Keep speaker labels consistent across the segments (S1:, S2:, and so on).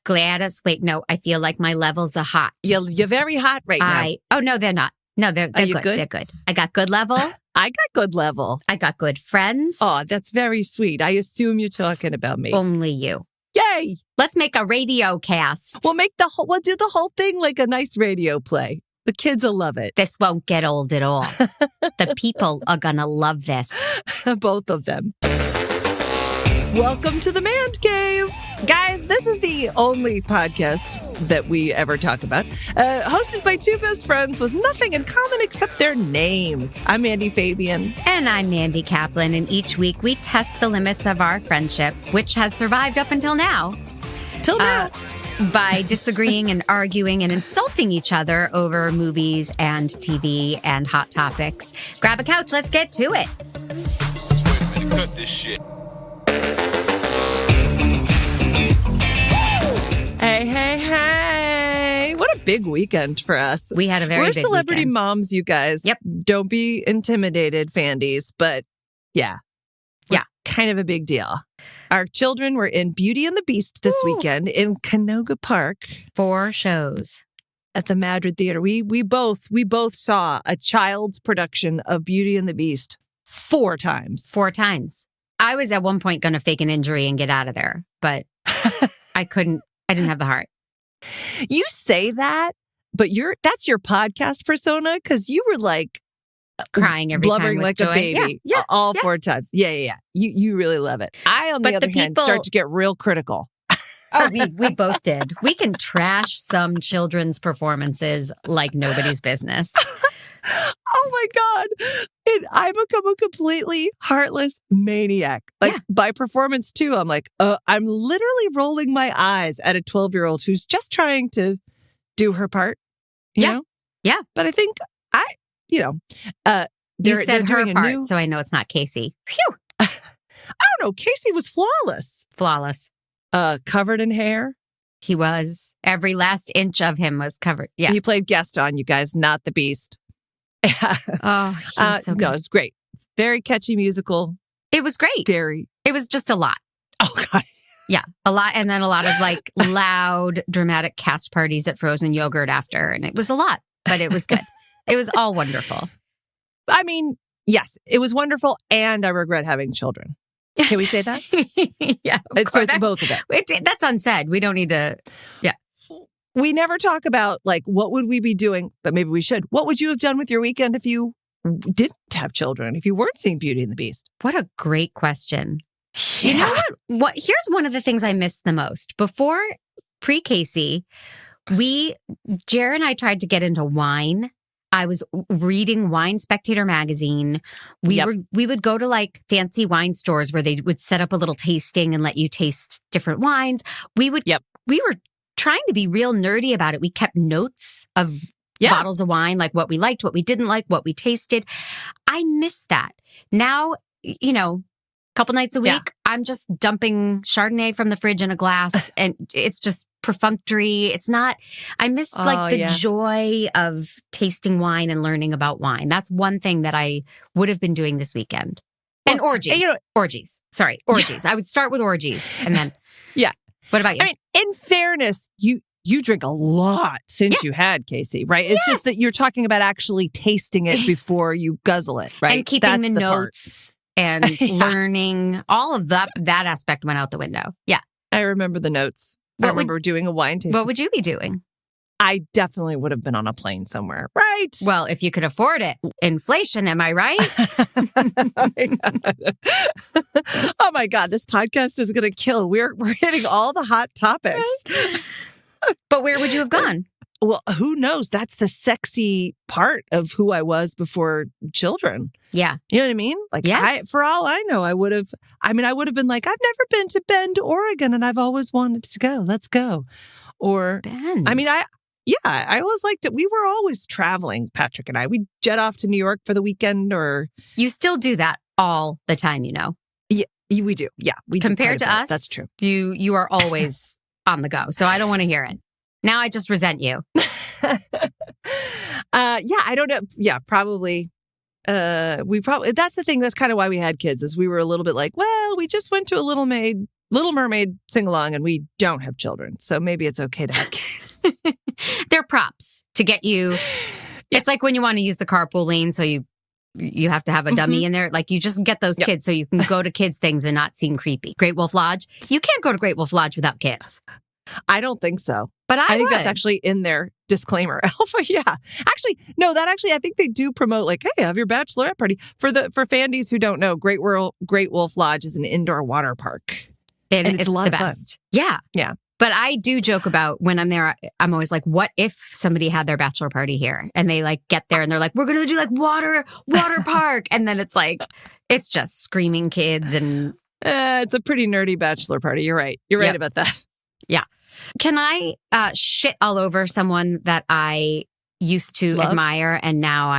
S1: Gladys, wait, no, I feel like my levels are hot.
S2: You're very hot right now.
S1: Oh, no, they're not. No, they're good. They're good. I got good level.
S2: I got good level.
S1: I got good friends.
S2: Oh, that's very sweet. I assume you're talking about me.
S1: Only you.
S2: Yay!
S1: Let's make a radio cast.
S2: We'll do the whole thing like a nice radio play. The kids will love it.
S1: This won't get old at all. The people are gonna love this.
S2: Both of them. Welcome to the Mandcave. Guys, this is the only podcast that we ever talk about. Hosted by two best friends with nothing in common except their names. I'm Mandy Fabian.
S1: And I'm Mandy Kaplan. And each week we test the limits of our friendship, which has survived up until now. By disagreeing and arguing and insulting each other over movies and TV and hot topics. Grab a couch, let's get to it.
S3: Wait a minute, cut this shit.
S2: Hey. What a big weekend for us.
S1: We had a very big weekend.
S2: We're celebrity moms, you guys.
S1: Yep.
S2: Don't be intimidated, Fandies, but yeah. Kind of a big deal. Our children were in Beauty and the Beast this weekend in Canoga Park.
S1: 4 shows.
S2: At the Madrid Theater. We both saw a child's production of Beauty and the Beast 4 times.
S1: 4 times. I was at one point going to fake an injury and get out of there, but I couldn't. I didn't have the heart.
S2: You say that, but that's your podcast persona because you were like
S1: crying every
S2: blubbering
S1: time
S2: like
S1: joy.
S2: a baby all 4 times. Yeah. You really love it. I, on the other hand, start to get real critical.
S1: Oh, we both did. We can trash some children's performances like nobody's business.
S2: Oh my God. And I become a completely heartless maniac. By performance too, I'm like, I'm literally rolling my eyes at a 12-year-old who's just trying to do her part. You know?
S1: Yeah.
S2: But I think
S1: you said
S2: doing
S1: her part, so I know it's not Casey. Phew.
S2: I don't know. Casey was flawless.
S1: Flawless.
S2: Covered in hair.
S1: He was. Every last inch of him was covered. Yeah.
S2: He played Gaston, you guys, not the Beast.
S1: Oh, he's so good.
S2: No, it was great. Very catchy musical.
S1: It was great. It was just a lot.
S2: Oh, God.
S1: Yeah, a lot. And then a lot of like loud, dramatic cast parties at Frozen Yogurt after. And it was a lot, but it was good. It was all wonderful.
S2: I mean, yes, it was wonderful. And I regret having children. Can we say that?
S1: Yeah.
S2: So it's both of them.
S1: That's unsaid. We don't need to. Yeah.
S2: We never talk about like, what would we be doing? But maybe we should. What would you have done with your weekend if you didn't have children, if you weren't seeing Beauty and the Beast?
S1: What a great question.
S2: Yeah.
S1: You know what? Here's one of the things I missed the most. Before pre-Casey, Jer and I tried to get into wine. I was reading Wine Spectator magazine. We would go to like fancy wine stores where they would set up a little tasting and let you taste different wines. We were trying to be real nerdy about it. We kept notes of bottles of wine, like what we liked, what we didn't like, what we tasted. I miss that. Now, a couple nights a week, I'm just dumping Chardonnay from the fridge in a glass and it's just perfunctory. It's not, I miss the joy of tasting wine and learning about wine. That's one thing that I would have been doing this weekend. And orgies. Orgies. Sorry, orgies. I would start with orgies and then.
S2: Yeah.
S1: What about you?
S2: I mean, in fairness, you drink a lot since you had Casey, right? It's just that you're talking about actually tasting it before you guzzle it, right?
S1: And keeping the notes. And learning, all of that aspect went out the window. Yeah.
S2: I remember the notes. I remember doing a wine tasting.
S1: What would you be doing?
S2: I definitely would have been on a plane somewhere. Right.
S1: Well, if you could afford it. Inflation, am I right?
S2: Oh my God, this podcast is going to kill. We're hitting all the hot topics.
S1: But where would you have gone?
S2: Well, who knows? That's the sexy part of who I was before children.
S1: Yeah.
S2: You know what I mean? Like, for all I know, I would have been like, I've never been to Bend, Oregon, and I've always wanted to go. Let's go. Or,
S1: Bend.
S2: I mean, I always liked it. We were always traveling, Patrick and I. We'd jet off to New York for the weekend or.
S1: You still do that all the time,
S2: Yeah, we do. Yeah. We
S1: Compared to us.
S2: That's true.
S1: You are always on the go. So I don't want to hear it. Now I just resent you.
S2: I don't know. Yeah, probably. That's the thing. That's kind of why we had kids is we were a little bit like, well, we just went to a Little Maid Little Mermaid sing along, and we don't have children, so maybe it's okay to have kids.
S1: They're props to get you.
S2: Yeah.
S1: It's like when you want to use the carpool lane, so you have to have a dummy in there. Like you just get those kids so you can go to kids things and not seem creepy. Great Wolf Lodge. You can't go to Great Wolf Lodge without kids.
S2: I don't think so.
S1: But I
S2: think
S1: would.
S2: that's actually in their disclaimer. Alpha, yeah. Actually, no, I think they do promote like, hey, have your bachelorette party. For fandies who don't know, Great Wolf Lodge is an indoor water park.
S1: And it's
S2: a lot
S1: the
S2: of fun.
S1: best. Yeah.
S2: Yeah.
S1: But I do joke about when I'm there, I'm always like, what if somebody had their bachelor party here and they like get there and they're like, we're going to do like water park. And then it's like, it's just screaming kids and.
S2: It's a pretty nerdy bachelor party. You're right. You're right about that.
S1: Yeah. Can I shit all over someone that I used to admire and now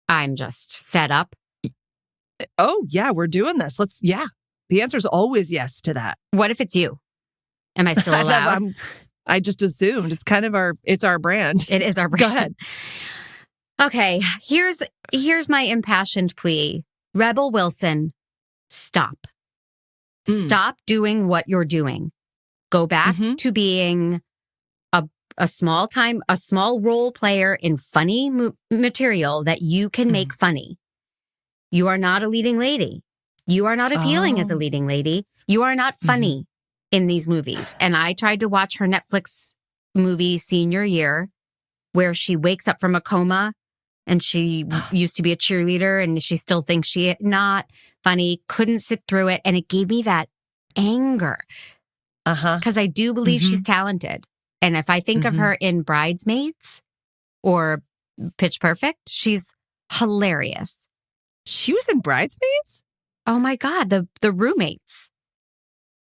S1: I'm just fed up?
S2: Oh, yeah, we're doing this. The answer is always yes to that.
S1: What if it's you? Am I still allowed?
S2: I just assumed it's kind of it's our brand.
S1: It is our brand.
S2: Go ahead.
S1: Okay, here's my impassioned plea. Rebel Wilson, stop. Stop doing what you're doing. Go back to being a small role player in funny material that you can make funny. You are not a leading lady. You are not appealing as a leading lady. You are not funny in these movies. And I tried to watch her Netflix movie senior year where she wakes up from a coma and she used to be a cheerleader and she still thinks she not funny, couldn't sit through it. And it gave me that anger. Because I do believe she's talented. And if I think of her in Bridesmaids or Pitch Perfect, she's hilarious.
S2: She was in Bridesmaids?
S1: Oh my God, the roommates.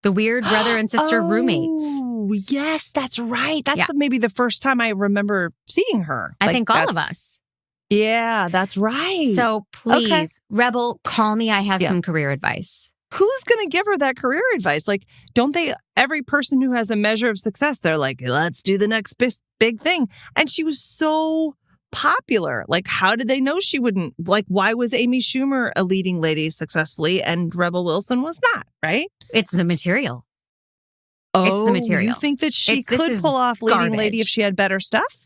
S1: The weird brother and sister roommates.
S2: Oh, yes, that's right. That's maybe the first time I remember seeing her.
S1: I think all of us.
S2: Yeah, that's right.
S1: So please, Rebel, call me. I have some career advice.
S2: Who's going to give her that career advice? Like, don't they, every person who has a measure of success, they're like, let's do the next big thing. And she was so popular. Like, how did they know she wouldn't? Like, why was Amy Schumer a leading lady successfully and Rebel Wilson was not, right?
S1: It's the material.
S2: Oh,
S1: it's the material.
S2: You think that she could pull off leading lady if she had better stuff?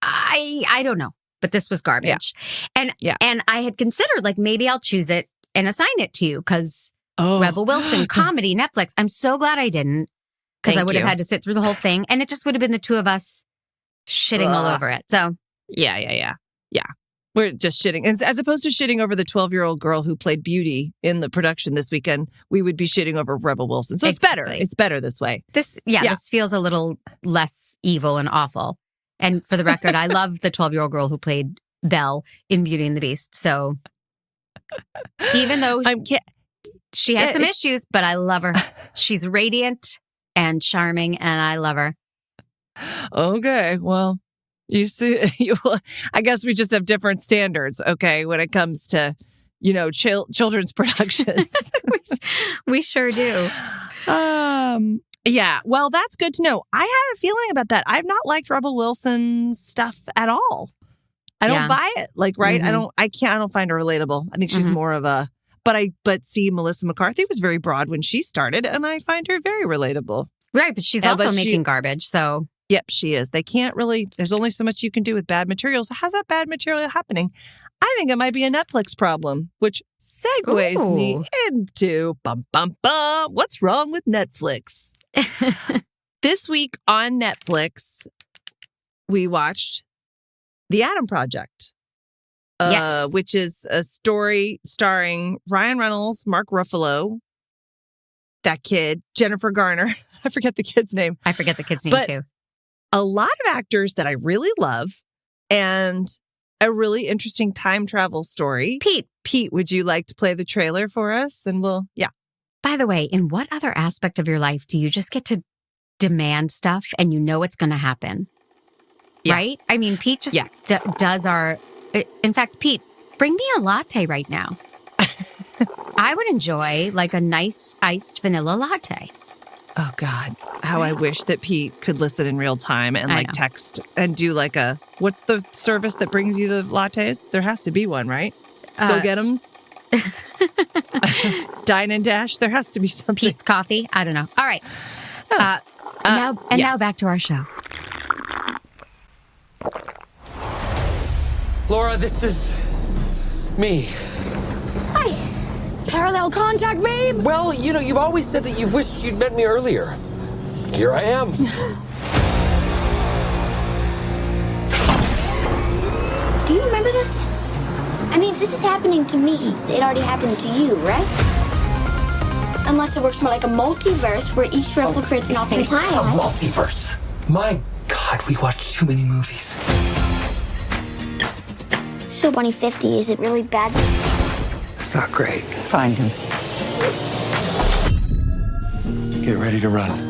S1: I don't know, but this was garbage. And I had considered like, maybe I'll choose it and assign it to you because Rebel Wilson, comedy, Netflix. I'm so glad I didn't because I would have had to sit through the whole thing and it just would have been the two of us shitting all over it. So
S2: yeah. We're just shitting. And as opposed to shitting over the 12-year-old girl who played Beauty in the production this weekend, we would be shitting over Rebel Wilson. So it's better. It's better this way.
S1: This feels a little less evil and awful. And for the record, I love the 12-year-old girl who played Belle in Beauty and the Beast. So even though she has some issues, but I love her. She's radiant and charming, and I love her.
S2: Okay, well, you see, I guess we just have different standards, okay, when it comes to, children's productions.
S1: we sure do.
S2: Yeah, well, that's good to know. I had a feeling about that. I've not liked Rebel Wilson's stuff at all. I don't buy it. Like, right? I don't find her relatable. I think she's more of a, but see, Melissa McCarthy was very broad when she started, and I find her very relatable.
S1: Right, but she's also making garbage, so.
S2: Yep, she is. They can't really, there's only so much you can do with bad materials. How's that bad material happening? I think it might be a Netflix problem, which segues me into what's wrong with Netflix? This week on Netflix, we watched The Adam Project, which is a story starring Ryan Reynolds, Mark Ruffalo, that kid, Jennifer Garner. I forget the kid's name.
S1: I forget the kid's name too.
S2: A lot of actors that I really love and a really interesting time travel story. Pete, would you like to play the trailer for us? And
S1: By the way, in what other aspect of your life do you just get to demand stuff and you know it's going to happen? Yeah. Right? I mean, Pete just does in fact, Pete, bring me a latte right now. I would enjoy like a nice iced vanilla latte.
S2: Oh, God. How I wish that Pete could listen in real time and like text and do like what's the service that brings you the lattes? There has to be one, right? Go Get 'ems? Dine and Dash. There has to be something.
S1: Pete's Coffee. I don't know. All right. Now back to our show.
S4: Laura, this is me.
S5: Hi. Parallel contact, babe.
S4: Well, you've always said that you've wished you'd met me earlier. Here I am.
S5: Do you remember this? I mean, if this is happening to me, it already happened to you, right? Unless it works more like a multiverse where each replicates an alternate
S4: A
S5: timeline.
S4: multiverse. My God, we watch too many movies.
S5: So, Bunny 50, is it really bad?
S4: It's not great.
S6: Find him.
S4: Get ready to run.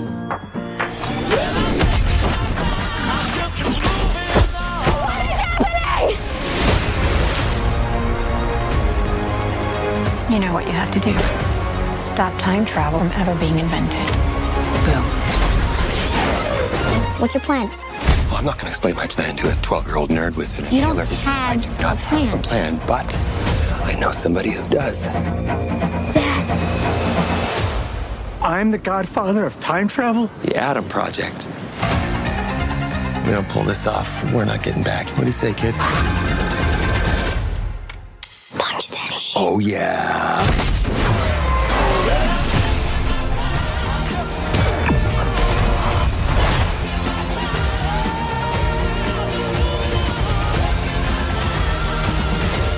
S7: You know what you have to do. Stop time travel from ever being invented. Boom.
S5: What's your plan?
S4: Well, I'm not going to explain my plan to a 12-year-old nerd with an
S5: You don't
S4: inhaler because I
S5: have
S4: do not
S5: a
S4: have a
S5: plan.
S4: plan, but I know somebody who does.
S5: Dad.
S6: I'm the godfather of time travel?
S4: The Adam Project. If we don't pull this off, we're not getting back. What do you say, kid?
S5: Punch that shit.
S4: Oh, yeah.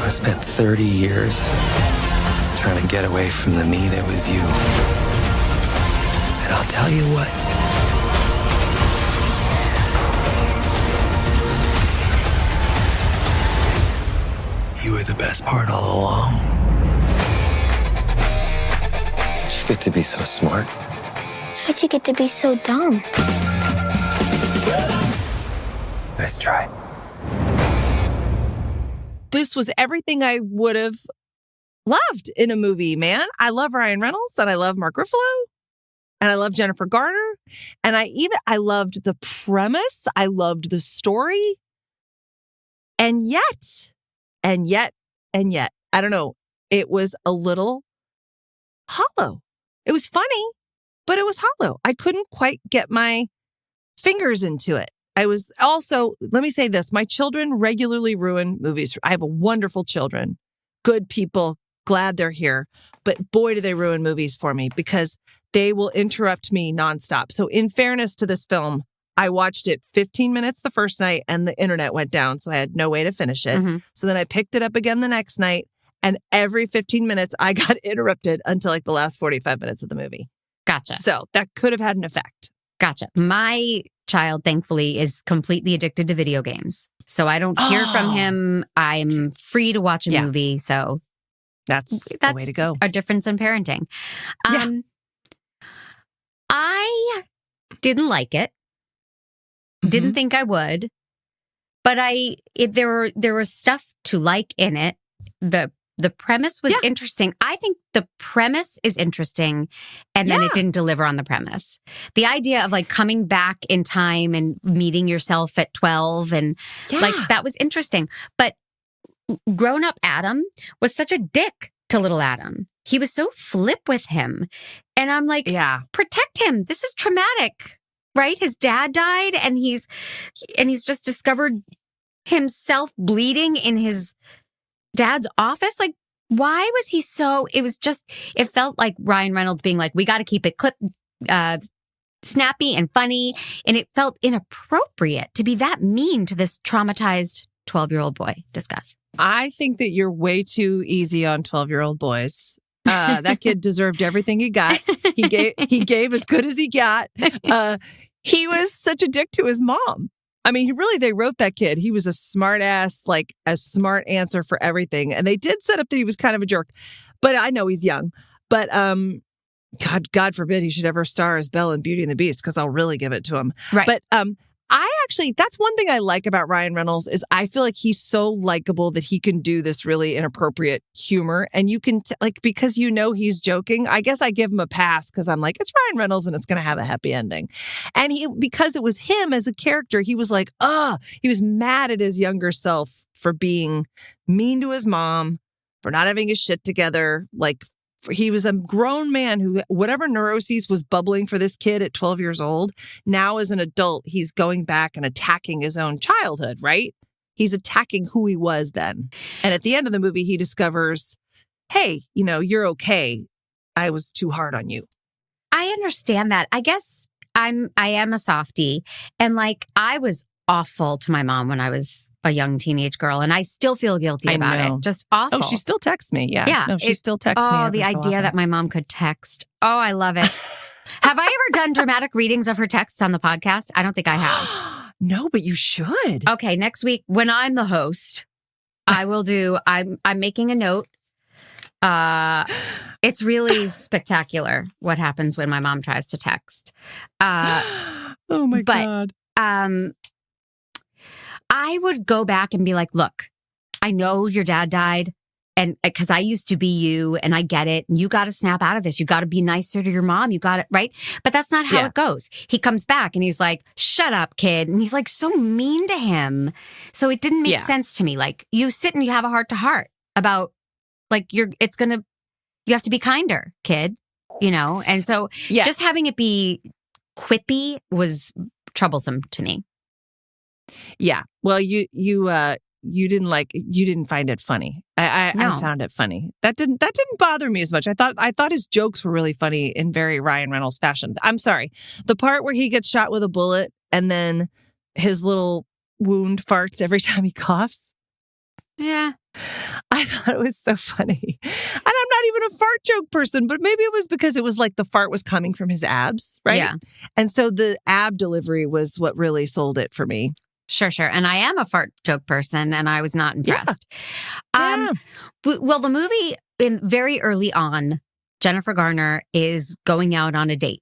S4: I spent 30 years trying to get away from the me that was you. And I'll tell you what. You were the best part all along. Did you get to be so smart?
S5: How'd you get to be so dumb?
S4: Nice try.
S2: This was everything I would have loved in a movie, man. I love Ryan Reynolds and I love Mark Ruffalo and I love Jennifer Garner. And I loved the premise. I loved the story. And yet, I don't know, it was a little hollow. It was funny, but it was hollow. I couldn't quite get my fingers into it. I was also, let me say this, my children regularly ruin movies. I have wonderful children, good people, glad they're here. But boy, do they ruin movies for me because they will interrupt me nonstop. So in fairness to this film, I watched it 15 minutes the first night and the internet went down. So I had no way to finish it.
S1: Mm-hmm.
S2: So then I picked it up again the next night. And every 15 minutes, I got interrupted until like the last 45 minutes of the movie.
S1: Gotcha.
S2: So that could have had an effect.
S1: Gotcha. My child, thankfully, is completely addicted to video games. So I don't hear from him. I'm free to watch a movie. So
S2: That's the way to go.
S1: A difference in parenting.
S2: Yeah.
S1: I didn't like it. Didn't think I would. But there was stuff to like in it. The premise was interesting. I think the premise is interesting, and then it didn't deliver on the premise. The idea of like coming back in time and meeting yourself at 12 and like that was interesting. But grown-up Adam was such a dick to little Adam. He was so flip with him. And I'm like, protect him. This is traumatic, right? His dad died and he's just discovered himself bleeding in his dad's office. Like, why was he so, it felt like Ryan Reynolds being like, we got to keep it snappy and funny. And it felt inappropriate to be that mean to this traumatized 12-year-old boy. Discuss.
S2: I think that you're way too easy on 12-year-old boys. That kid deserved everything he got. He gave as good as he got. He was such a dick to his mom. I mean, they wrote that kid. He was a smart ass, like a smart answer for everything. And they did set up that he was kind of a jerk. But I know he's young. But God forbid he should ever star as Belle in Beauty and the Beast, because I'll really give it to him.
S1: Right.
S2: But that's one thing I like about Ryan Reynolds is I feel like he's so likable that he can do this really inappropriate humor. And you can, because he's joking, I guess I give him a pass because I'm like, it's Ryan Reynolds and it's going to have a happy ending. And because it was him as a character, he was like, he was mad at his younger self for being mean to his mom, for not having his shit together. Like, he was a grown man who, whatever neuroses was bubbling for this kid at 12 years old, now as an adult, he's going back and attacking his own childhood, right? He's attacking who he was then. And at the end of the movie, he discovers, hey, you're okay. I was too hard on you.
S1: I understand that. I guess I am a softie. And like, I was awful to my mom when I was a young teenage girl, and I still feel guilty about it. Just awful.
S2: Oh, she still texts me. Yeah.
S1: Yeah.
S2: No, she still texts me.
S1: Oh, the idea that my mom could text. Oh, I love it. Have I ever done dramatic readings of her texts on the podcast? I don't think I have.
S2: No, but you should.
S1: Okay, next week when I'm the host, I will do. I'm making a note. It's really spectacular what happens when my mom tries to text.
S2: Oh my God.
S1: I would go back and be like, look, I know your dad died, and because I used to be you, and I get it. And you got to snap out of this. You got to be nicer to your mom. You got it, right? But that's not how it goes. He comes back and he's like, shut up, kid. And he's like so mean to him. So it didn't make sense to me. Like, you sit and you have a heart to heart about like, you have to be kinder, kid, And so just having it be quippy was troublesome to me.
S2: Yeah. Well, you didn't find it funny. I found it funny. That didn't bother me as much. I thought his jokes were really funny in very Ryan Reynolds fashion. I'm sorry. The part where he gets shot with a bullet and then his little wound farts every time he coughs.
S1: Yeah.
S2: I thought it was so funny. And I'm not even a fart joke person, but maybe it was because it was like the fart was coming from his abs, right? Yeah. And so the ab delivery was what really sold it for me.
S1: Sure. And I am a fart joke person, and I was not impressed. Well, the movie, very early on, Jennifer Garner is going out on a date.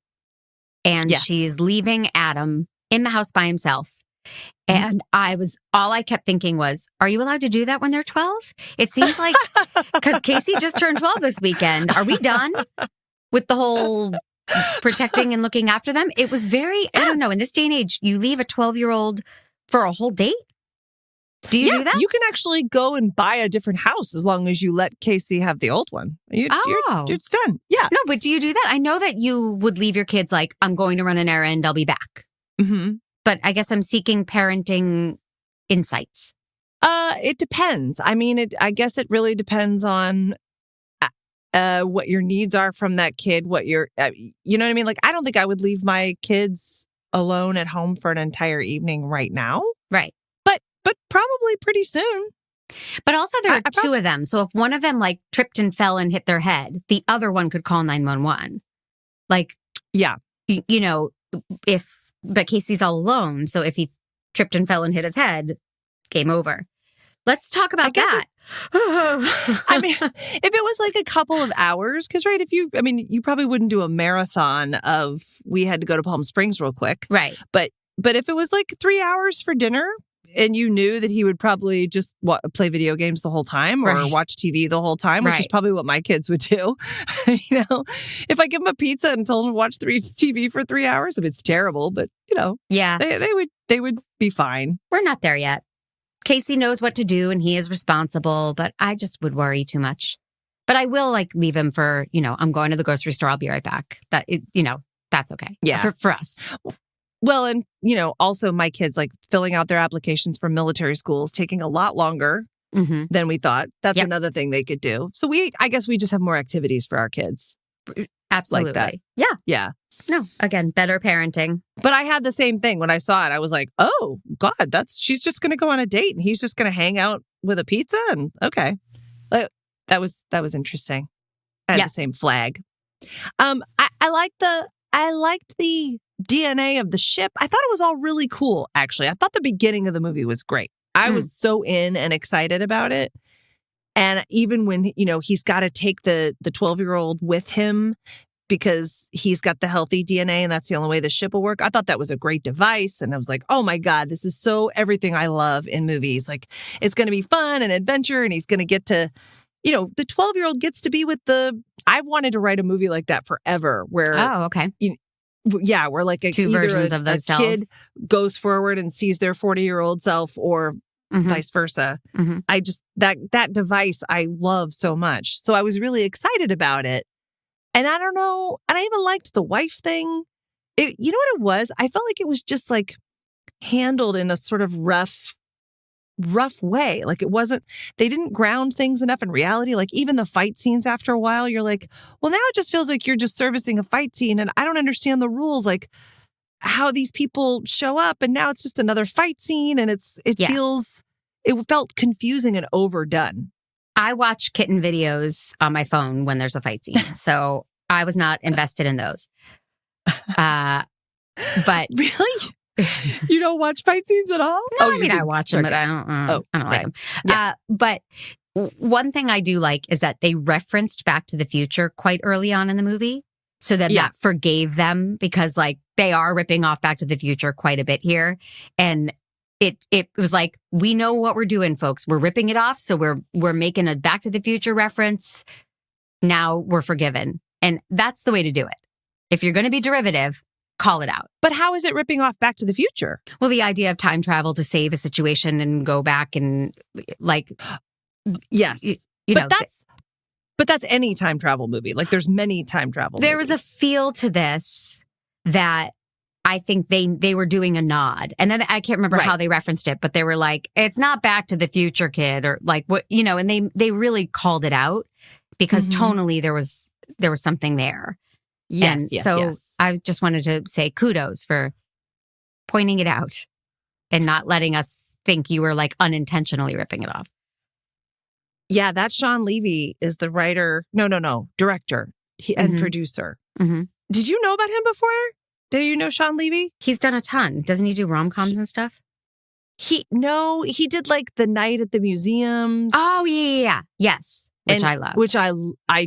S1: And she's leaving Adam in the house by himself. And all I kept thinking was, are you allowed to do that when they're 12? It seems like, because Casey just turned 12 this weekend. Are we done with the whole protecting and looking after them? It was very, I don't know, in this day and age, you leave a 12-year-old for a whole date? Do you do that?
S2: You can actually go and buy a different house as long as you let Casey have the old one. It's done. Yeah.
S1: No, but do you do that? I know that you would leave your kids like, I'm going to run an errand, I'll be back.
S2: Mm-hmm.
S1: But I guess I'm seeking parenting insights.
S2: It depends. I mean, I guess it really depends on what your needs are from that kid, you know what I mean? Like, I don't think I would leave my kids alone at home for an entire evening right now.
S1: Right.
S2: But probably pretty soon.
S1: But also there are two of them. So if one of them like tripped and fell and hit their head, the other one could call 911. Like,
S2: yeah,
S1: but Casey's all alone. So if he tripped and fell and hit his head, game over. Let's talk about that.
S2: I mean, if it was like a couple of hours, because you probably wouldn't do a marathon of, we had to go to Palm Springs real quick.
S1: Right.
S2: But if it was like 3 hours for dinner, and you knew that he would probably just play video games the whole time or watch TV the whole time, which is probably what my kids would do. If I give them a pizza and told them to watch TV for 3 hours, if it's terrible, but they would be fine.
S1: We're not there yet. Casey knows what to do and he is responsible, but I just would worry too much. But I will leave him for, I'm going to the grocery store. I'll be right back. That's okay.
S2: Yeah.
S1: For us.
S2: Well, and, also my kids filling out their applications for military schools taking a lot longer than we thought. That's another thing they could do. So I guess we just have more activities for our kids.
S1: Absolutely.
S2: Like that.
S1: Yeah.
S2: Yeah.
S1: No, again, better parenting.
S2: But I had the same thing when I saw it. I was like, oh, God, she's just going to go on a date and he's just going to hang out with a pizza. And okay. That was interesting. I had the same flag. I liked the DNA of the ship. I thought it was all really cool, actually. I thought the beginning of the movie was great. I was so in and excited about it. And even when, he's got to take the 12-year-old with him because he's got the healthy DNA and that's the only way the ship will work. I thought that was a great device. And I was like, oh my God, this is so everything I love in movies. It's going to be fun and adventure and he's going to get to, the 12-year-old gets to be with I wanted to write a movie like that forever where.
S1: Oh, okay.
S2: Where
S1: two versions of themselves.
S2: A kid goes forward and sees their 40-year-old self or vice versa. I just, that device I love so much. So I was really excited about it. And I don't know, and I even liked the wife thing. You know what it was? I felt like it was just like handled in a sort of rough way. Like it wasn't, they didn't ground things enough in reality. Like even the fight scenes after a while, you're like, well, now it just feels like you're just servicing a fight scene. And I don't understand the rules, like how these people show up. And now it's just another fight scene. And it felt confusing and overdone.
S1: I watch kitten videos on my phone when there's a fight scene. So I was not invested in those. But
S2: really? You don't watch fight scenes at all?
S1: No, I mean, I watch them, but I don't like them. Yeah. But one thing I do like is that they referenced Back to the Future quite early on in the movie. So that forgave them because like they are ripping off Back to the Future quite a bit here. And it was like, we know what we're doing, folks. We're ripping it off. So we're making a Back to the Future reference. Now we're forgiven. And that's the way to do it. If you're going to be derivative, call it out.
S2: But how is it ripping off Back to the Future?
S1: Well, the idea of time travel to save a situation and go back and like,
S2: yes, but that's any time travel movie. Like there's many time travel
S1: there
S2: movies.
S1: Was a feel to this that I think they were doing a nod. And then I can't remember how they referenced it, but they were like, it's not Back to the Future, kid, or like what, and they really called it out because tonally there was something there. Yes. I just wanted to say kudos for pointing it out and not letting us think you were like unintentionally ripping it off.
S2: Yeah, that Sean Levy is the writer. No, director and producer. Mm-hmm. Did you know about him before? Do you know Sean Levy?
S1: He's done a ton. Doesn't he do rom-coms and stuff?
S2: He did like The Night at the Museums.
S1: Oh, yeah. Yes. Which I love.
S2: Which I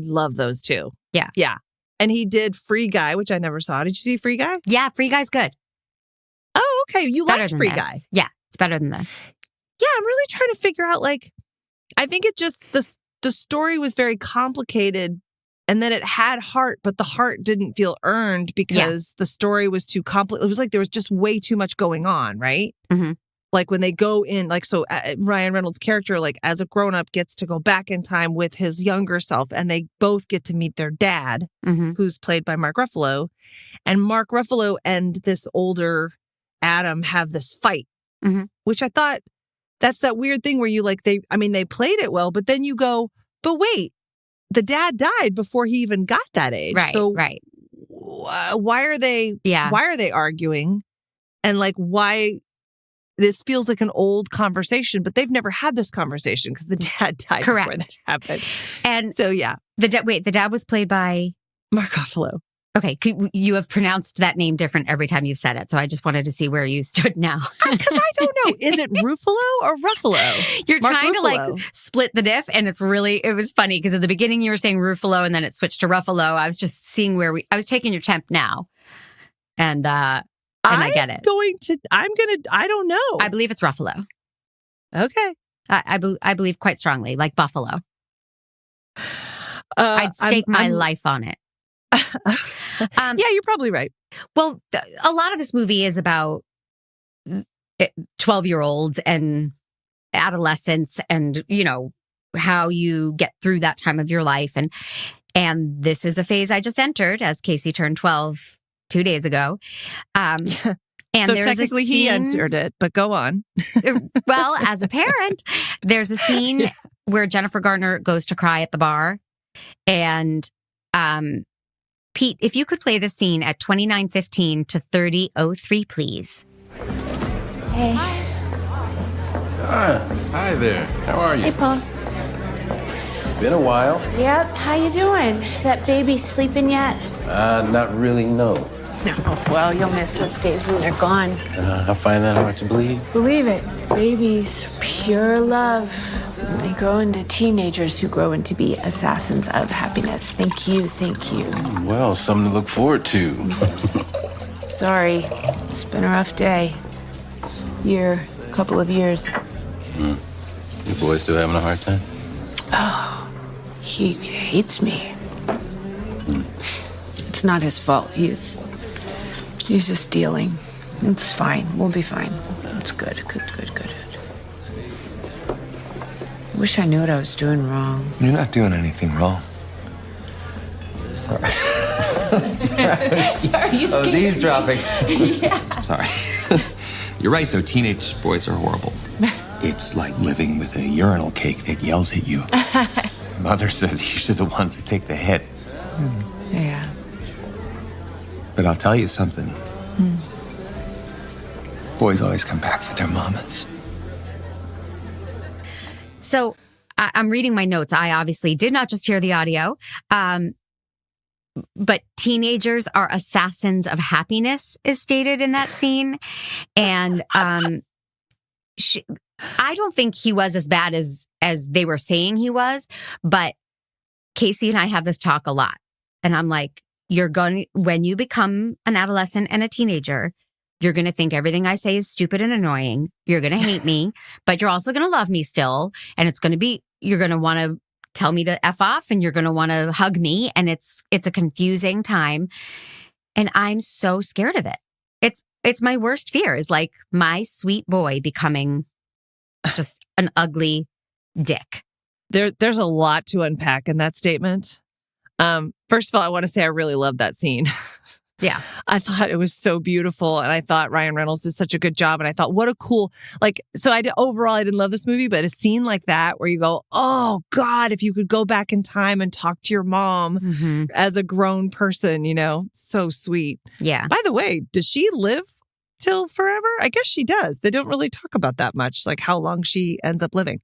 S2: love those too.
S1: Yeah.
S2: Yeah. And he did Free Guy, which I never saw. Did you see Free Guy?
S1: Yeah, Free Guy's good.
S2: Oh, okay. You liked Free Guy.
S1: Yeah, it's better than this.
S2: Yeah, I'm really trying to figure out, like, I think it just, the story was very complicated and then it had heart, but the heart didn't feel earned because the story was too complicated. It was like there was just way too much going on, right? Mm-hmm. Like when they go in, like, so Ryan Reynolds' character, like as a grown-up gets to go back in time with his younger self and they both get to meet their dad, who's played by Mark Ruffalo. And Mark Ruffalo and this older Adam have this fight, which I thought that's that weird thing where you like, they played it well, but then you go, but wait, the dad died before he even got that age.
S1: Right,
S2: so
S1: right.
S2: Why are they arguing? And like, why... This feels like an old conversation, but they've never had this conversation because the dad died before that happened.
S1: And
S2: so, yeah.
S1: The dad was played by?
S2: Mark Ruffalo.
S1: Okay. You have pronounced that name different every time you've said it. So I just wanted to see where you stood now.
S2: Because I don't know. Is it Ruffalo or Ruffalo?
S1: You're Mark trying Ruffalo. To like split the diff. And it was funny because at the beginning you were saying Ruffalo and then it switched to Ruffalo. I was just seeing I was taking your temp now. And I get it.
S2: I don't know.
S1: I believe it's Ruffalo.
S2: Okay.
S1: I believe quite strongly, like Buffalo. I'd stake my life on it.
S2: Yeah, you're probably right.
S1: Well, a lot of this movie is about 12-year-olds and adolescence and, how you get through that time of your life. And this is a phase I just entered as Casey turned 12 2 days ago. And
S2: so
S1: there's
S2: technically he entered it, but go on.
S1: Well, as a parent, there's a scene where Jennifer Garner goes to cry at the bar. And Pete, if you could play the scene at 29:15 to 30:03, please.
S7: Hey.
S3: Hi there. How are you?
S7: Hey, Paul.
S3: Been a while.
S7: Yep. How you doing? That baby sleeping yet?
S3: Not really, no.
S7: No. Well, you'll miss those days when they're gone.
S3: I find that hard to believe.
S7: Believe it. Babies, pure love. They grow into teenagers who grow into be assassins of happiness. Thank you.
S3: Well, something to look forward to.
S7: Sorry. It's been a rough day. Couple of years.
S3: Your boy still having a hard time?
S7: Oh, he hates me. It's not his fault. He's just dealing. It's fine. We'll be fine. It's good. I wish I knew what I was doing wrong.
S4: You're not doing anything wrong. Sorry.
S7: Sorry, you
S4: I was eavesdropping.
S7: Yeah.
S4: Sorry. You're right, though. Teenage boys are horrible. It's like living with a urinal cake that yells at you. Mother said usually the ones who take the hit.
S7: Yeah.
S4: But I'll tell you something. Boys always come back for their mamas.
S1: So I'm reading my notes. I obviously did not just hear the audio. But teenagers are assassins of happiness is stated in that scene. And I don't think he was as bad as they were saying he was. But Casey and I have this talk a lot. And I'm like, when you become an adolescent and a teenager, you're going to think everything I say is stupid and annoying. You're going to hate me, but you're also going to love me still. And you're going to want to tell me to F off, and you're going to want to hug me. And it's a confusing time. And I'm so scared of it. It's my worst fear is like my sweet boy becoming just an ugly dick.
S2: There's a lot to unpack in that statement. First of all, I want to say I really love that scene.
S1: Yeah.
S2: I thought it was so beautiful. And I thought Ryan Reynolds did such a good job. And I thought, what a cool, overall, I didn't love this movie, but a scene like that where you go, oh God, if you could go back in time and talk to your mom as a grown person, so sweet.
S1: Yeah.
S2: By the way, does she live till forever? I guess she does. They don't really talk about that much, like how long she ends up living.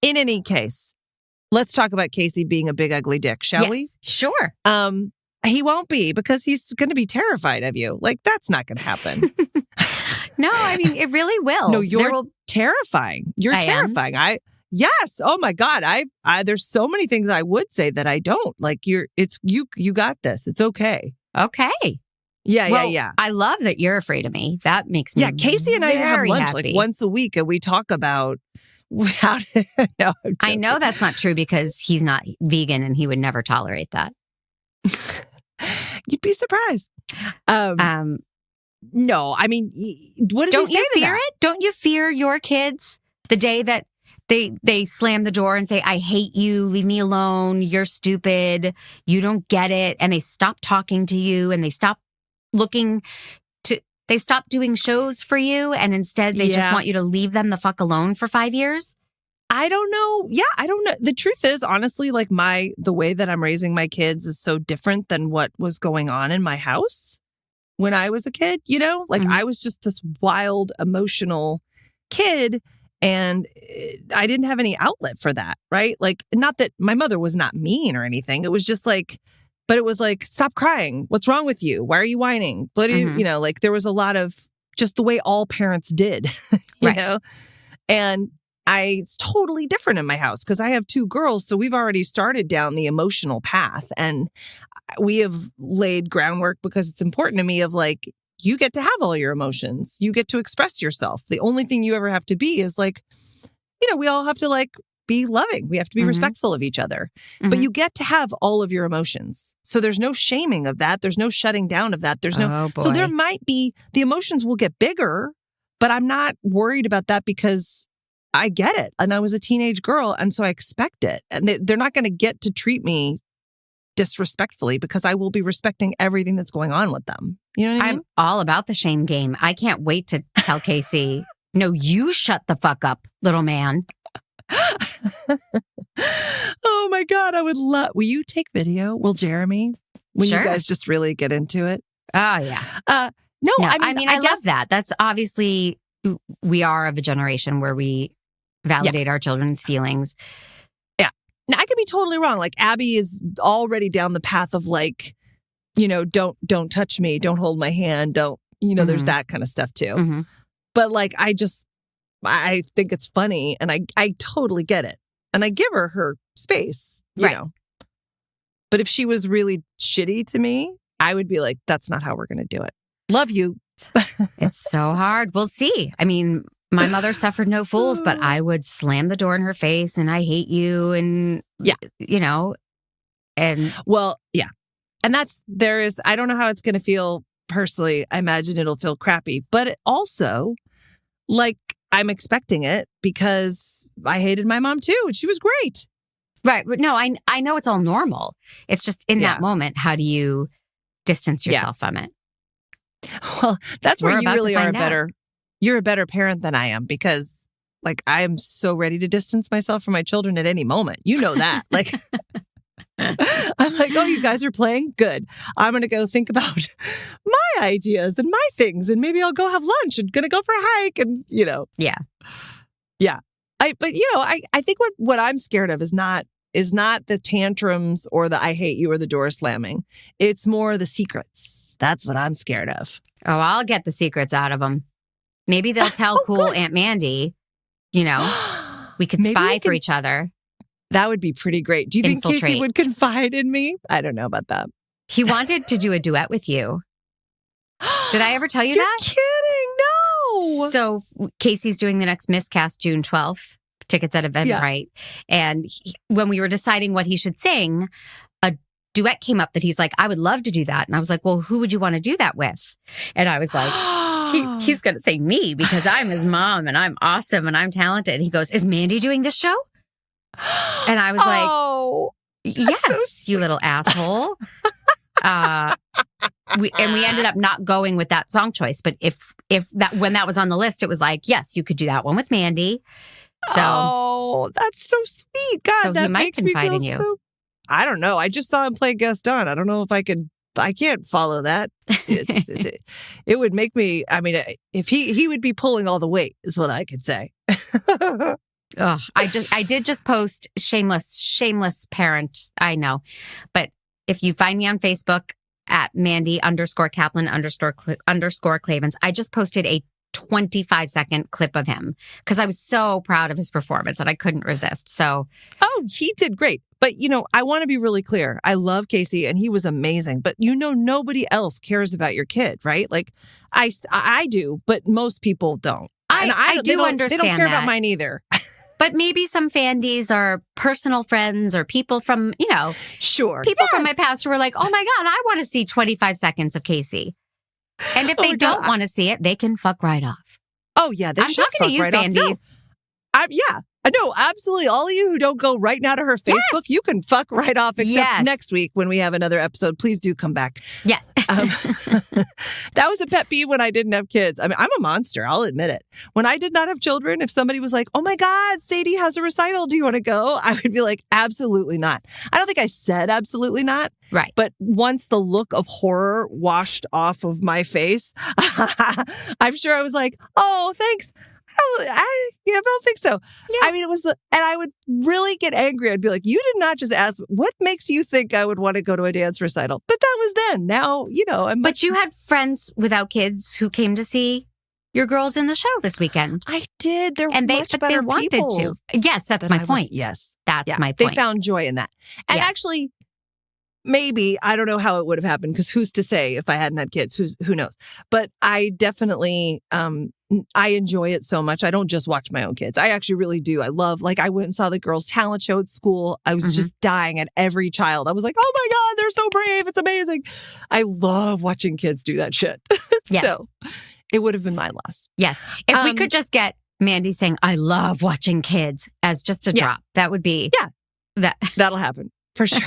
S2: In any case, let's talk about Casey being a big ugly dick, shall we?
S1: Sure.
S2: He won't be, because he's going to be terrified of you. Like, that's not going to happen.
S1: No, I mean, it really will.
S2: No, you're terrifying. You're terrifying. Yes. Oh my God. There's so many things I would say that I don't. Like, you got this. It's okay.
S1: Okay.
S2: Yeah.
S1: I love that you're afraid of me. That makes me
S2: Casey and I have lunch
S1: happy.
S2: like once a week, and we talk about how to. No,
S1: I know that's not true because he's not vegan and he would never tolerate that.
S2: You'd be surprised. No, I mean, what did
S1: don't
S2: he say
S1: you
S2: to
S1: fear
S2: that?
S1: it? Don't you fear your kids the day that they slam the door and say, I hate you, leave me alone, you're stupid, you don't get it, and they stop talking to you and they stop doing shows for you, and instead they just want you to leave them the fuck alone for 5 years?
S2: I don't know. Yeah, I don't know. The truth is, honestly, like the way that I'm raising my kids is so different than what was going on in my house when I was a kid, I was just this wild, emotional kid, and I didn't have any outlet for that, right? Like, not that my mother was not mean or anything. It was just like, but it was like, stop crying. What's wrong with you? Why are you whining? What do you, like there was a lot of just the way all parents did, you know? And it's totally different in my house because I have 2 girls. So we've already started down the emotional path, and we have laid groundwork because it's important to me of like, you get to have all your emotions. You get to express yourself. The only thing you ever have to be is like, we all have to like be loving. We have to be respectful of each other, but you get to have all of your emotions. So there's no shaming of that. There's no shutting down of that. There's so there might be, the emotions will get bigger, but I'm not worried about that because I get it. And I was a teenage girl. And so I expect it. And they're not going to get to treat me disrespectfully because I will be respecting everything that's going on with them. You know what I mean?
S1: I'm all about the shame game. I can't wait to tell Casey, no, you shut the fuck up, little man.
S2: Oh my God. I would love, will you take video? Will Jeremy? Will you guys just really get into it?
S1: Oh yeah.
S2: No,
S1: I love that. That's obviously, we are of a generation where we validate our children's feelings.
S2: Yeah. Now, I could be totally wrong. Like Abby is already down the path of like, don't touch me. Don't hold my hand. Don't, there's that kind of stuff too. But like, I think it's funny and I totally get it. And I give her space, you know. But if she was really shitty to me, I would be like, that's not how we're going to do it. Love you.
S1: It's so hard. We'll see. I mean, my mother suffered no fools, but I would slam the door in her face and I hate you. And, and
S2: well, yeah. And I don't know how it's going to feel personally. I imagine it'll feel crappy, but it also like, I'm expecting it because I hated my mom too, and she was great.
S1: Right. But no, I know it's all normal. It's just in that moment, how do you distance yourself from it?
S2: Well, that's where
S1: We're
S2: you
S1: about to
S2: really are
S1: find out.
S2: you're a better parent than I am, because like I am so ready to distance myself from my children at any moment. You know that. Like I'm like, oh, you guys are playing? Good. I'm going to go think about my ideas and my things, and maybe I'll go have lunch and going to go for a hike, and
S1: Yeah.
S2: Yeah. I think what I'm scared of is not the tantrums or the I hate you or the door slamming. It's more the secrets. That's what I'm scared of.
S1: Oh, I'll get the secrets out of them. Maybe they'll tell cool
S2: good.
S1: Aunt Mandy, we could
S2: Maybe
S1: spy
S2: we
S1: for
S2: can-
S1: each other.
S2: That would be pretty great. Do you think Casey
S1: Infiltrate.
S2: would confide in me? I don't know about that.
S1: He wanted to do a duet with you. Did I ever tell you
S2: You're
S1: that?
S2: kidding. No.
S1: So Casey's doing the next Miscast June 12th. Tickets at Eventbrite. And when we were deciding what he should sing, a duet came up that he's like, I would love to do that. And I was like, well, who would you want to do that with? And I was like, he's going to say me because I'm his mom and I'm awesome and I'm talented. And he goes, is Mandy doing this show? And I was like, yes, you little asshole. We ended up not going with that song choice. But when that was on the list, it was like, yes, you could do that one with Mandy. So,
S2: that's so sweet. God,
S1: so
S2: that
S1: he might
S2: makes me
S1: confide
S2: feel
S1: in you.
S2: so. I don't know. I just saw him play Gaston. I don't know if I could. I can't follow that. It would make me. I mean, if he would be pulling all the weight, is what I could say.
S1: I did just post shameless parent. I know, but if you find me on Facebook at Mandy_Kaplan_Clavens, I just posted a 25-second clip of him because I was so proud of his performance that I couldn't resist. So,
S2: he did great. But, I want to be really clear. I love Casey and he was amazing. But, nobody else cares about your kid, right? Like, I do, but most people don't.
S1: I do understand
S2: They don't care
S1: that.
S2: about mine either.
S1: But maybe some fandies are personal friends or people from,
S2: Sure.
S1: people from my past who were like, oh my God, I want to see 25 seconds of Casey. And if they don't want to see it, they can fuck right off.
S2: Oh, yeah. They
S1: I'm
S2: should
S1: talking
S2: fuck
S1: to you,
S2: right off.
S1: fandies.
S2: Yeah. No, absolutely. All of you who don't go right now to her Facebook,
S1: Yes.
S2: you can fuck right off, except
S1: Yes.
S2: next week when we have another episode. Please do come back.
S1: Yes.
S2: That was a pet peeve when I didn't have kids. I mean, I'm a monster. I'll admit it. When I did not have children, if somebody was like, oh my God, Sadie has a recital. Do you want to go? I would be like, absolutely not. I don't think I said absolutely not.
S1: Right.
S2: But once the look of horror washed off of my face, I'm sure I was like, oh, thanks. I don't think so.
S1: Yeah.
S2: I mean, and I would really get angry. I'd be like, you did not just ask, what makes you think I would want to go to a dance recital? But that was then. Now,
S1: But you had friends without kids who came to see your girls in the show this weekend.
S2: I did. They're
S1: And
S2: much
S1: they
S2: better
S1: wanted
S2: people
S1: to. Yes, that's
S2: than
S1: my
S2: I was.
S1: point.
S2: Yes.
S1: That's my
S2: They
S1: point.
S2: found joy in that. And
S1: Yes.
S2: actually, maybe, I don't know how it would have happened, because who's to say if I hadn't had kids? Who knows? But I definitely, I enjoy it so much. I don't just watch my own kids. I actually really do. I love, I went and saw the girls' talent show at school. I was just dying at every child. I was like, oh my God, they're so brave. It's amazing. I love watching kids do that shit.
S1: Yes.
S2: So it would have been my loss.
S1: Yes. If we could just get Mandy saying, I love watching kids as just a drop, that would be.
S2: Yeah. That'll happen. For sure.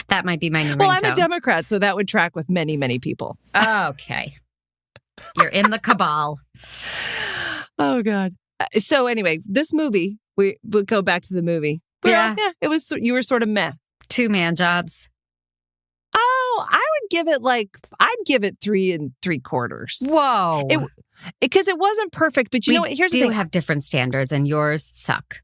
S1: That might be my new
S2: Well,
S1: ringtone.
S2: I'm a Democrat, so that would track with many, many people.
S1: Okay. You're in the cabal.
S2: Oh, God. So anyway, this movie, we would go back to the movie.
S1: Yeah.
S2: It was, you were sort of meh.
S1: 2-man jobs.
S2: Oh, I'd give it 3 3/4.
S1: Whoa.
S2: Because it wasn't perfect, but you know what? Here's the
S1: We
S2: thing.
S1: do have different standards and yours suck.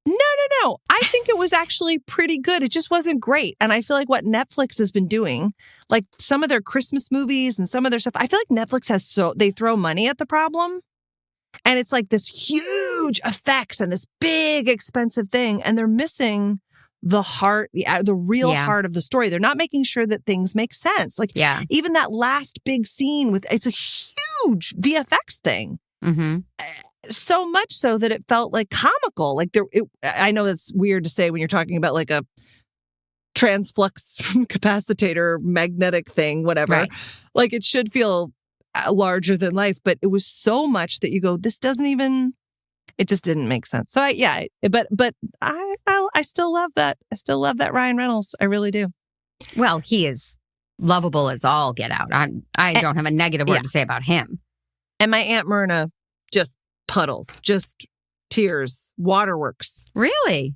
S2: No. I think it was actually pretty good. It just wasn't great. And I feel like what Netflix has been doing, like some of their Christmas movies and some of their stuff, I feel like Netflix they throw money at the problem. And it's like this huge effects and this big expensive thing. And they're missing the heart, the real heart of the story. They're not making sure that things make sense. Like even that last big scene it's a huge VFX thing.
S1: Mm-hmm.
S2: So much so that it felt like comical. Like I know that's weird to say when you're talking about like a transflux capacitor magnetic thing, whatever.
S1: Right.
S2: Like it should feel larger than life, but it was so much that you go, this doesn't even It just didn't make sense. So but I still love that. I still love that Ryan Reynolds. I really do.
S1: Well, he is lovable as all get out. I don't have a negative word to say about him.
S2: And my Aunt Myrna, just puddles, just tears, waterworks.
S1: Really?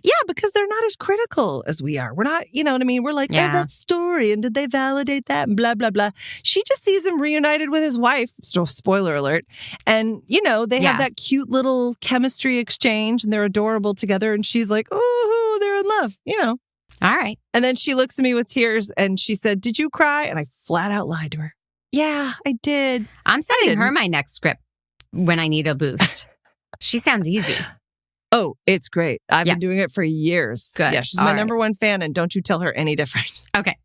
S2: Yeah, because they're not as critical as we are. We're not, you know what I mean? We're like, oh, that story, and did they validate that? And blah, blah, blah. She just sees him reunited with his wife. Still, spoiler alert. And, you know, they have that cute little chemistry exchange, and they're adorable together. And she's like, oh, they're in love, you know.
S1: All right.
S2: And then she looks at me with tears, and she said, did you cry? And I flat out lied to her. Yeah, I did.
S1: I'm sending her my next script when I need a boost. She sounds easy.
S2: Oh, it's great. I've been doing it for years.
S1: Good.
S2: Yeah, she's my number one fan, and don't you tell her any different.
S1: Okay.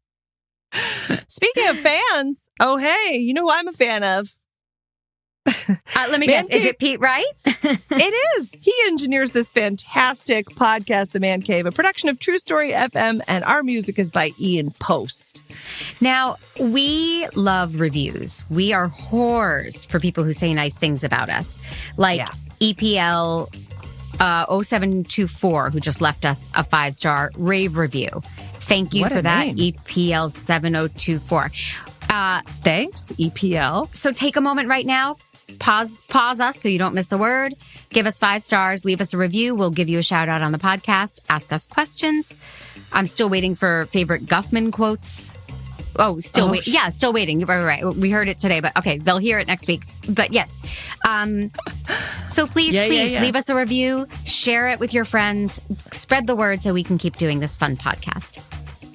S2: Speaking of fans, oh, hey, you know who I'm a fan of?
S1: Let me guess. Is it Pete Wright?
S2: It is. He engineers this fantastic podcast, The Mandcave, a production of True Story FM, and our music is by Ian Post.
S1: Now, we love reviews. We are whores for people who say nice things about us. Like EPL 0724, who just left us a 5-star rave review. Thank you for that, EPL 7024.
S2: Thanks, EPL.
S1: So take a moment right now. Pause us so you don't miss a word. Give us 5 stars. Leave us a review. We'll give you a shout out on the podcast. Ask us questions. I'm still waiting for favorite Guffman quotes. Oh, still waiting. Yeah, still waiting. Right. We heard it today, but okay, they'll hear it next week. But yes. So please leave us a review. Share it with your friends. Spread the word so we can keep doing this fun podcast.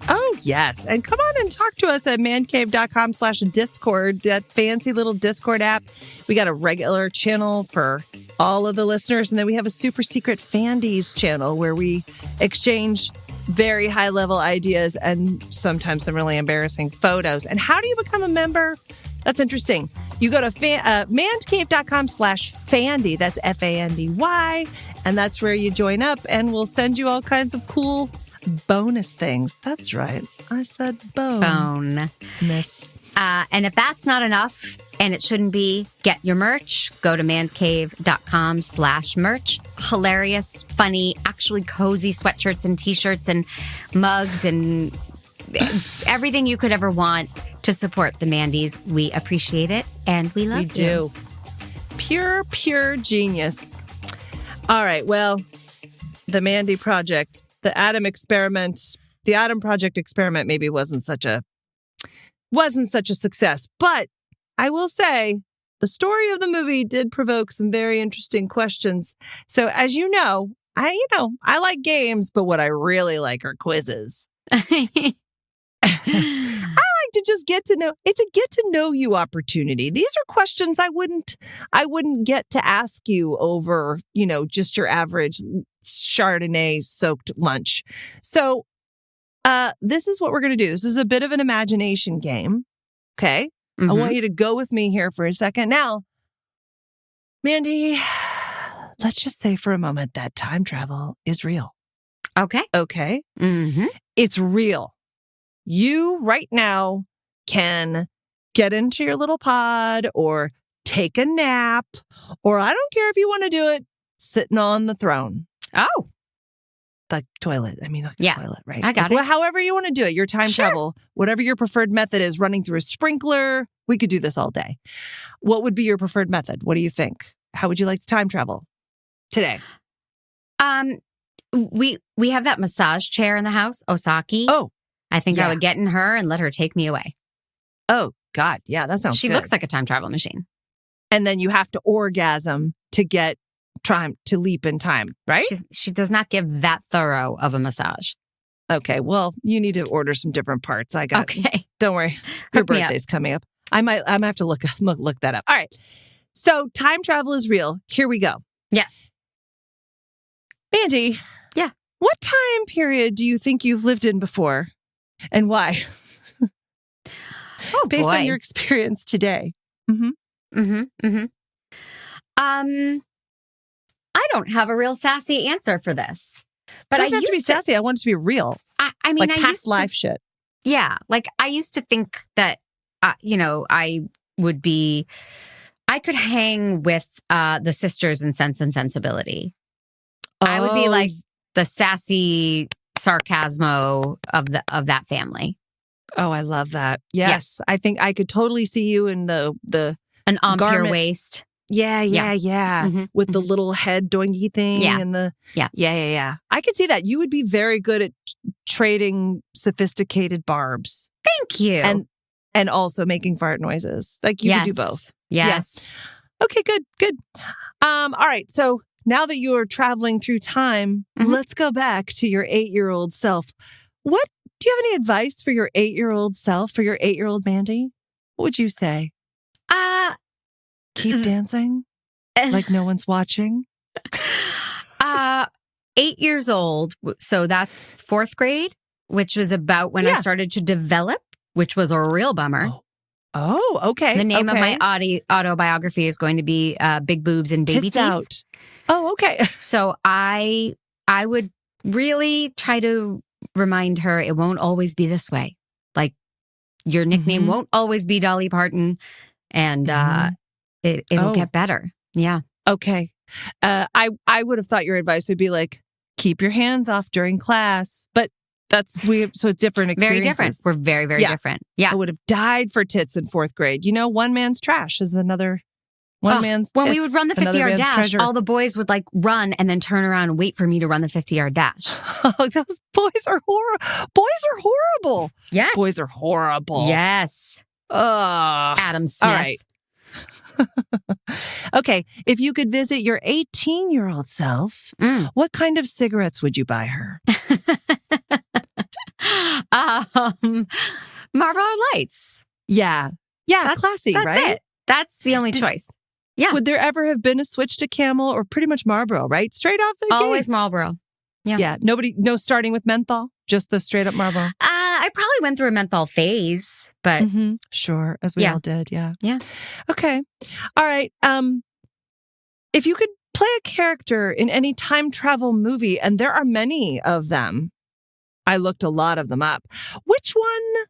S2: Oh, yes. And come on and talk to us at mancave.com/Discord, that fancy little Discord app. We got a regular channel for all of the listeners. And then we have a super secret Fandies channel where we exchange very high level ideas and sometimes some really embarrassing photos. And how do you become a member? That's interesting. You go to mancave.com/Fandy. That's FANDY. And that's where you join up, and we'll send you all kinds of cool bonus things. That's right. I said bone. Miss.
S1: And if that's not enough, and it shouldn't be, get your merch. Go to mancave.com/merch. Hilarious, funny, actually cozy sweatshirts and t-shirts and mugs and everything you could ever want to support the Mandys. We appreciate it, and we love you.
S2: We do. Pure genius. All right, well, the Mandy Project, the Adam Project experiment maybe wasn't such a success. But I will say the story of the movie did provoke some very interesting questions. So as you know, I like games, but what I really like are quizzes. I like to just get to know. It's a get to know you opportunity. These are questions I wouldn't get to ask you over, just your average Chardonnay soaked lunch. So this is what we're going to do. This is a bit of an imagination game. Okay. Mm-hmm. I want you to go with me here for a second. Now, Mandy, let's just say for a moment that time travel is real.
S1: Okay.
S2: Okay.
S1: Mm-hmm.
S2: It's real. You right now can get into your little pod or take a nap, or I don't care if you want to do it sitting on the throne.
S1: Oh.
S2: The toilet. I mean, not the toilet, right?
S1: I got it.
S2: Well, however you want to do it, your time travel, whatever your preferred method is, running through a sprinkler, we could do this all day. What would be your preferred method? What do you think? How would you like to time travel today?
S1: We have that massage chair in the house, Osaki.
S2: Oh.
S1: I think I would get in her and let her take me away.
S2: Oh, God. Yeah, that sounds
S1: She
S2: good.
S1: looks like a time travel machine.
S2: And then you have to orgasm to get time to leap in time, right?
S1: She does not give that thorough of a massage.
S2: Okay, well, you need to order some different parts. I got.
S1: Okay,
S2: don't worry. Your birthday's coming up. I might have to look that up. All right. So time travel is real. Here we go.
S1: Yes,
S2: Mandy.
S1: Yeah.
S2: What time period do you think you've lived in before, and why? Based on your experience today.
S1: Mm-hmm. Mm-hmm. Mm-hmm. I don't have a real sassy answer for this.
S2: But I used to be sassy. I want it to be real.
S1: I mean,
S2: like past life shit.
S1: Yeah. Like I used to think that, I would be I could hang with the sisters in Sense and Sensibility. I would be like the sassy sarcasmo of that family.
S2: Oh, I love that. Yes. I think I could totally see you in the
S1: an on
S2: garment.
S1: pure waist.
S2: Yeah.
S1: Mm-hmm.
S2: With the little head doinky thing and the yeah. I could see that. You would be very good at trading sophisticated barbs.
S1: Thank you.
S2: And also making fart noises. Like you could do both.
S1: Yes.
S2: Okay, good. All right. So now that you are traveling through time, let's go back to your 8-year-old self. Do you have any advice for your 8-year-old self, for your 8-year-old Mandy? What would you say? Keep dancing like no one's watching.
S1: 8 years old. So that's 4th grade, which was about when I started to develop, which was a real bummer.
S2: Oh, okay.
S1: The name of my autobiography is going to be Big Boobs and Baby
S2: Tits
S1: Teeth.
S2: Out. Oh, okay.
S1: So I would really try to remind her it won't always be this way. Like your nickname won't always be Dolly Parton, and it'll get better. Yeah.
S2: Okay. I would have thought your advice would be like, keep your hands off during class, but that's weird. So it's different experiences.
S1: Very different. We're very, very different. Yeah.
S2: I would have died for tits in 4th grade. One man's trash is another man's tits.
S1: When we would run the 50-yard dash,
S2: treasure.
S1: all the boys would like run and then turn around and wait for me to run the 50-yard dash.
S2: Oh, those boys are horrible.
S1: Yes.
S2: Boys are horrible.
S1: Yes.
S2: Ugh.
S1: Adam Smith.
S2: All right. Okay. If you could visit your 18-year-old self, what kind of cigarettes would you buy her?
S1: Marlboro Lights.
S2: Yeah. Yeah. Classy,
S1: that's
S2: right?
S1: It. That's the only choice. Yeah.
S2: Would there ever have been a switch to Camel or pretty much Marlboro, right? Straight off the
S1: Always
S2: gates.
S1: Marlboro. Yeah.
S2: Yeah. No starting with menthol, just the straight up Marlboro.
S1: I probably went through a menthol phase, but
S2: sure, as we all did. Yeah.
S1: Yeah.
S2: Okay. All right. If you could play a character in any time travel movie, and there are many of them, I looked a lot of them up. Which one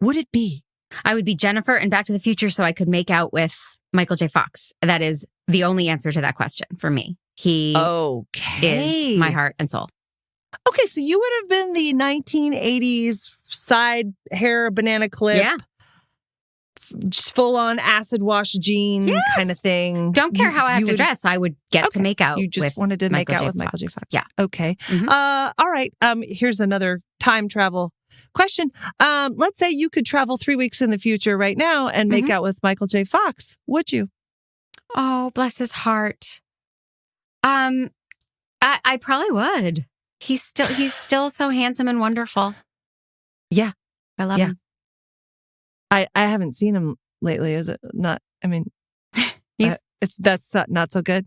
S2: would it be?
S1: I would be Jennifer in Back to the Future so I could make out with Michael J. Fox. That is the only answer to that question for me. He is my heart and soul.
S2: Okay, so you would have been the 1980s side hair banana clip, full on acid wash jean kind of thing.
S1: Don't care how I have to dress. I would get to make out.
S2: You just wanted to make out with Michael J. Fox.
S1: Yeah.
S2: Okay. All right. Here's another time travel question. Let's say you could travel 3 weeks in the future right now and make out with Michael J. Fox. Would you?
S1: Oh, bless his heart. I probably would. He's still so handsome and wonderful.
S2: Yeah.
S1: I love him.
S2: I haven't seen him lately. Is it not? I mean, that's not so good.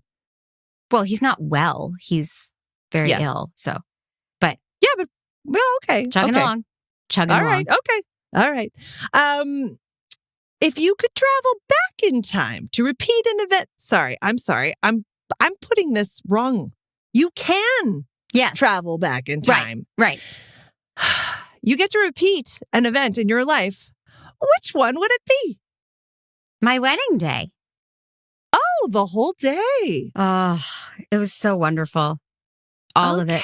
S1: Well, he's not well. He's very ill. So, but
S2: okay.
S1: Chugging along.
S2: All right. Okay. All right. If you could travel back in time to repeat an event. I'm sorry. I'm putting this wrong. You can travel back in time.
S1: Right.
S2: You get to repeat an event in your life. Which one would it be?
S1: My wedding day.
S2: Oh, the whole day.
S1: Oh, it was so wonderful. All of it.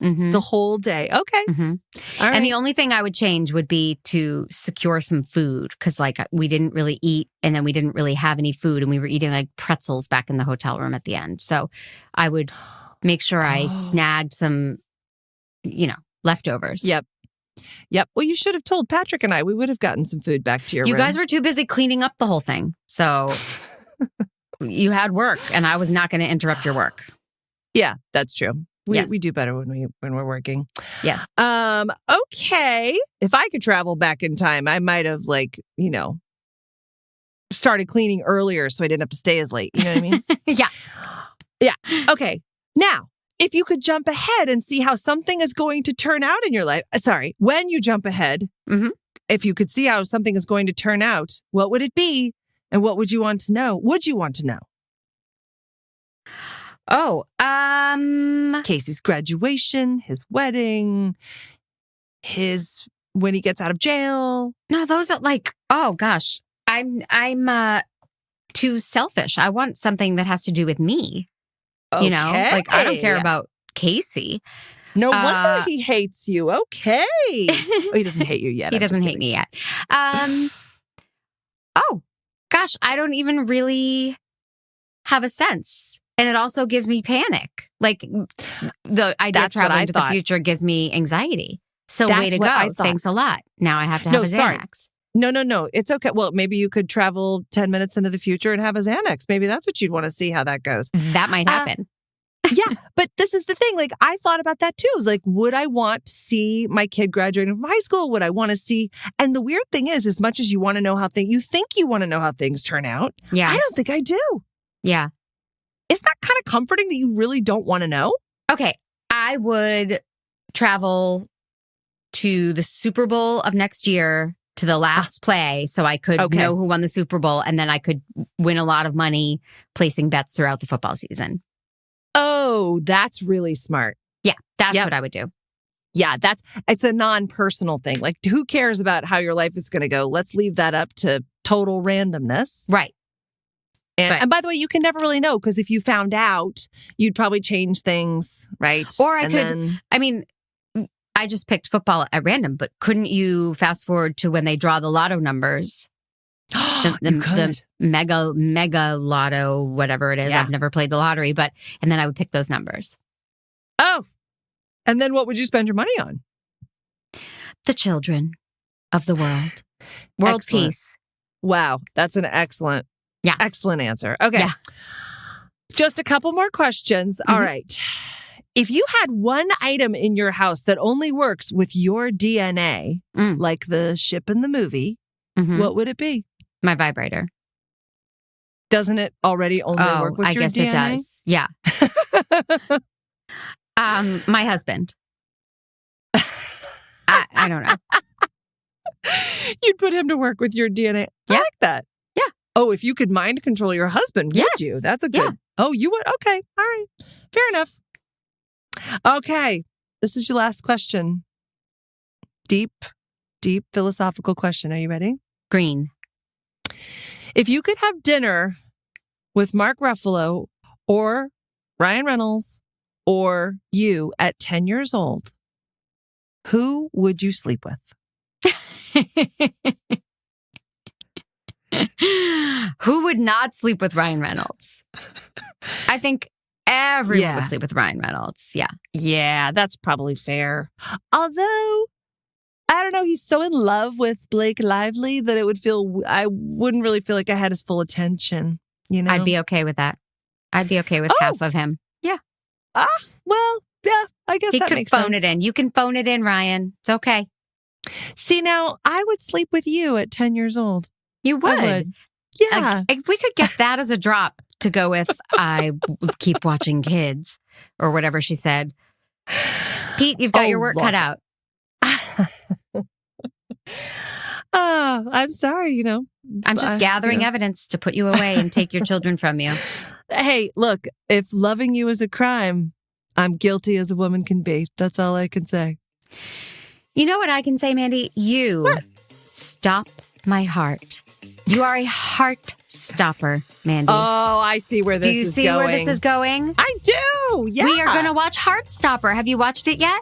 S2: The whole day. Okay.
S1: All right. And the only thing I would change would be to secure some food because we didn't really eat and then we didn't really have any food and we were eating like pretzels back in the hotel room at the end. So I would make sure I snagged some, leftovers.
S2: Yep. Well, you should have told Patrick and I. We would have gotten some food back to your room.
S1: You guys were too busy cleaning up the whole thing. So you had work and I was not going to interrupt your work.
S2: Yeah, that's true. We do better when we're working.
S1: Yes.
S2: Okay. If I could travel back in time, I might have started cleaning earlier so I didn't have to stay as late. You know what I mean? Yeah. Okay. Now, if you could jump ahead and see how something is going to turn out in your life. When you jump ahead, if you could see how something is going to turn out, what would it be? And what would you want to know? Would you want to know?
S1: Oh,
S2: Casey's graduation, his wedding, when he gets out of jail.
S1: No, those are oh gosh. I'm too selfish. I want something that has to do with me. You know, like I don't care about Casey.
S2: No wonder he hates you. Okay. Oh, he doesn't hate you yet.
S1: He doesn't hate me yet. Oh, gosh, I don't even really have a sense. And it also gives me panic. Like the idea of traveling to the future gives me anxiety. So way to go. Thanks a lot. Now I have to have a Xanax.
S2: No. It's okay. Well, maybe you could travel 10 minutes into the future and have a Xanax. Maybe that's what you'd want to see how that goes.
S1: That might happen.
S2: Yeah, but this is the thing. Like, I thought about that too. I was like, would I want to see my kid graduating from high school? Would I want to see? And the weird thing is, as much as you want to know how you think you want to know how things turn out.
S1: Yeah.
S2: I don't think I do.
S1: Yeah.
S2: Isn't that kind of comforting that you really don't want to know?
S1: Okay. I would travel to the Super Bowl of next year, to the last play, so I could know who won the Super Bowl, and then I could win a lot of money placing bets throughout the football season.
S2: Oh, that's really smart.
S1: Yeah, that's what I would do.
S2: Yeah, it's a non-personal thing. Like, who cares about how your life is going to go? Let's leave that up to total randomness.
S1: Right.
S2: And by the way, you can never really know, because if you found out, you'd probably change things, right?
S1: Or I just picked football at random, but couldn't you fast forward to when they draw the lotto numbers? The mega lotto, whatever it is. Yeah. I've never played the lottery, and then I would pick those numbers.
S2: Oh, and then what would you spend your money on?
S1: The children of the world. World peace.
S2: Wow. That's an excellent answer. Okay.
S1: Yeah.
S2: Just a couple more questions. Mm-hmm. All right. If you had one item in your house that only works with your DNA, like the ship in the movie, what would it be?
S1: My vibrator.
S2: Doesn't it already only work with your DNA?
S1: It does. Yeah. My husband. I don't know.
S2: You'd put him to work with your DNA.
S1: Yeah.
S2: I like that.
S1: Yeah.
S2: Oh, if you could mind control your husband, would you? That's a good.
S1: Yeah.
S2: Oh, you would? Okay. All right. Fair enough. Okay. This is your last question. Deep philosophical question. Are you ready?
S1: Green.
S2: If you could have dinner with Mark Ruffalo or Ryan Reynolds or you at 10 years old, who would you sleep with?
S1: Who would not sleep with Ryan Reynolds? I think everyone would sleep with Ryan Reynolds. Yeah.
S2: Yeah, that's probably fair. Although, I don't know, he's so in love with Blake Lively that I wouldn't really feel like I had his full attention. You know?
S1: I'd be okay with that. I'd be okay with half of him. Yeah.
S2: Well, yeah, I guess
S1: he
S2: that
S1: could
S2: makes
S1: phone
S2: sense.
S1: it in. You can phone it in, Ryan. It's okay.
S2: See, now, I would sleep with you at 10 years old.
S1: You would?
S2: I would. Yeah.
S1: If we could get that as a drop to go with, I keep watching kids, or whatever she said. Pete, you've got your work cut out.
S2: I'm sorry,
S1: I'm just gathering evidence to put you away and take your children from you.
S2: Hey, look, if loving you is a crime, I'm guilty as a woman can be. That's all I can say.
S1: You know what I can say, Mandy? You stop my heart. You are a heart stopper, Mandy.
S2: Oh, I see where this is going.
S1: Do you see where this is going?
S2: I do. Yeah.
S1: We are going to watch Heartstopper. Have you watched it yet?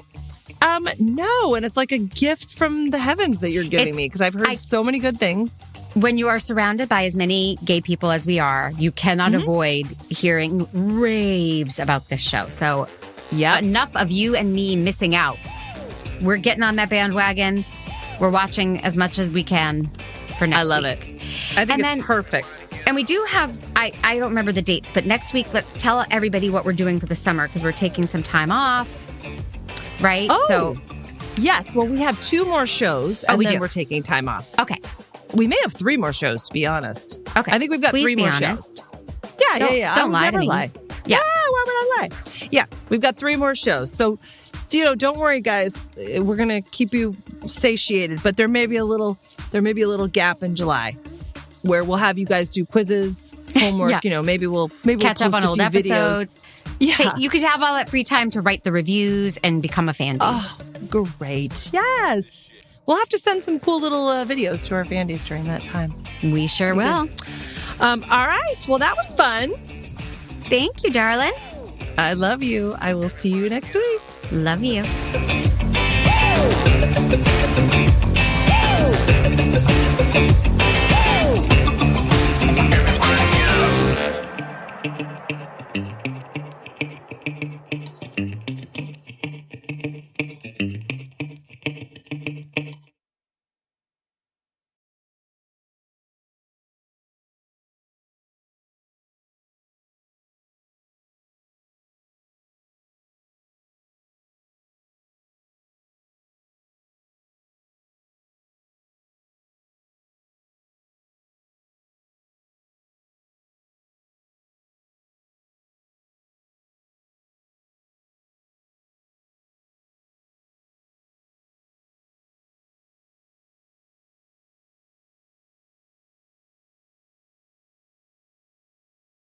S2: No, and it's like a gift from the heavens that you're giving me, because I've heard so many good things.
S1: When you are surrounded by as many gay people as we are, you cannot avoid hearing raves about this show. So enough of you and me missing out. We're getting on that bandwagon. We're watching as much as we can for next week.
S2: I love it. I think it's perfect.
S1: And we do have, I don't remember the dates, but next week, let's tell everybody what we're doing for the summer, because we're taking some time off, right?
S2: Oh,
S1: so,
S2: yes. Well, we have 2 more shows, and then we're taking time off.
S1: Okay.
S2: We may have 3 more shows, to be honest.
S1: Okay.
S2: I think we've got 3 more shows. Yeah.
S1: Don't lie to me.
S2: Lie. Yeah, why would I lie? Yeah, we've got 3 more shows. So, don't worry, guys. We're going to keep you satiated, but there may be a little gap in July where we'll have you guys do quizzes, homework, maybe we'll
S1: catch up on old episodes.
S2: Yeah.
S1: You could have all that free time to write the reviews and become a fan.
S2: Oh, great. Yes. We'll have to send some cool little videos to our fandies during that time.
S1: We sure will.
S2: All right. Well, that was fun.
S1: Thank you, darling.
S2: I love you. I will see you next week.
S1: Love you.